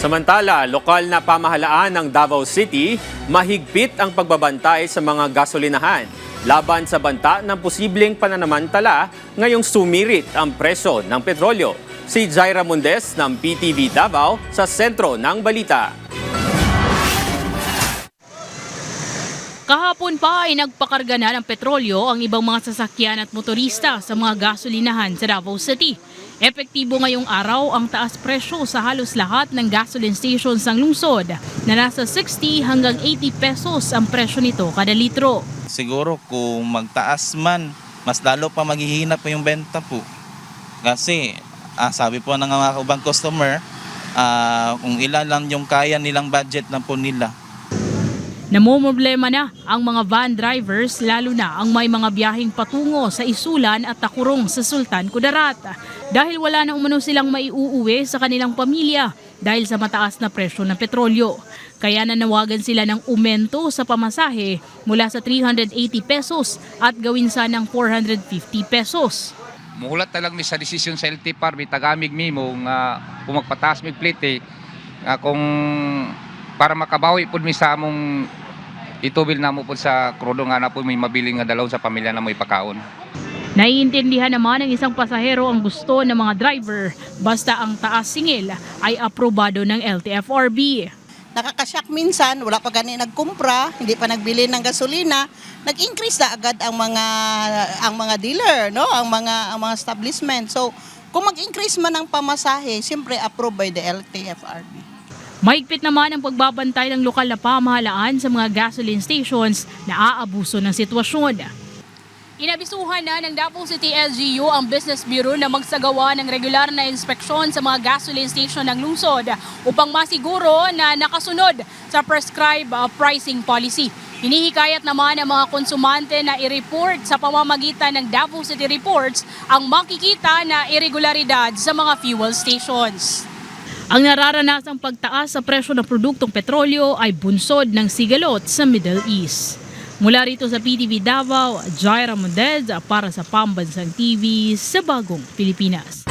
Samantala, lokal na pamahalaan ng Davao City, mahigpit ang pagbabantay sa mga gasolinahan laban sa banta ng posibleng pananamantala ngayong sumirit ang presyo ng petrolyo. Si Jaira Mundes ng PTV Davao sa sentro ng balita. Kahapon pa ay nagpakarga na ng petrolyo ang ibang mga sasakyan at motorista sa mga gasolinahan sa Davao City. Epektibo ngayong araw ang taas presyo sa halos lahat ng gasoline stations ng lungsod na nasa 60 hanggang 80 pesos ang presyo nito kada litro. Siguro kung magtaas man, mas lalo pa maghihina po yung benta po. Kasi sabi po ng mga ibang customer, kung ilan lang yung kaya nilang budget na po nila. Namomroblema na ang mga van drivers lalo na ang may mga biyaheng patungo sa Isulan at Takurong sa Sultan Kudarat dahil wala na umano silang maiuuwi sa kanilang pamilya dahil sa mataas na presyo ng petrolyo. Kaya nanawagan sila ng umento sa pamasahe mula sa 380 pesos at gawin sanang 450 pesos. Muhulat talang mi sa desisyon sa LTFAR, mi tagamig mi mo nga kung magpataas mi plite kung para makabawi po mi sa among itubil na mo po sa krudo nga na po may mabiling nga dalaw sa pamilya na mo ipakaon. Naiintindihan naman ng isang pasahero ang gusto ng mga driver basta ang taas singil ay aprobado ng LTFRB. Nakakasyak minsan, wala pa gani nagkumpra, hindi pa nagbili ng gasolina, nag-increase na agad ang mga dealer, no? Ang mga establishment. So, kung mag-increase man ang pamasahe, siyempre approved by the LTFRB. Mahigpit naman ang pagbabantay ng lokal na pamahalaan sa mga gasoline stations na aabuso ng sitwasyon. Inabisuhan na ng Davao City LGU ang Business Bureau na magsagawa ng regular na inspeksyon sa mga gasoline station ng lungsod upang masiguro na nakasunod sa prescribed pricing policy. Hinihikayat naman ang mga konsumante na i-report sa pamamagitan ng Davao City Reports ang makikita na irregularidad sa mga fuel stations. Ang nararanasang pagtaas sa presyo ng produktong petrolyo ay bunsod ng sigalot sa Middle East. Mula rito sa PTV Davao, Jaira Mundes para sa Pambansang TV sa Bagong Pilipinas.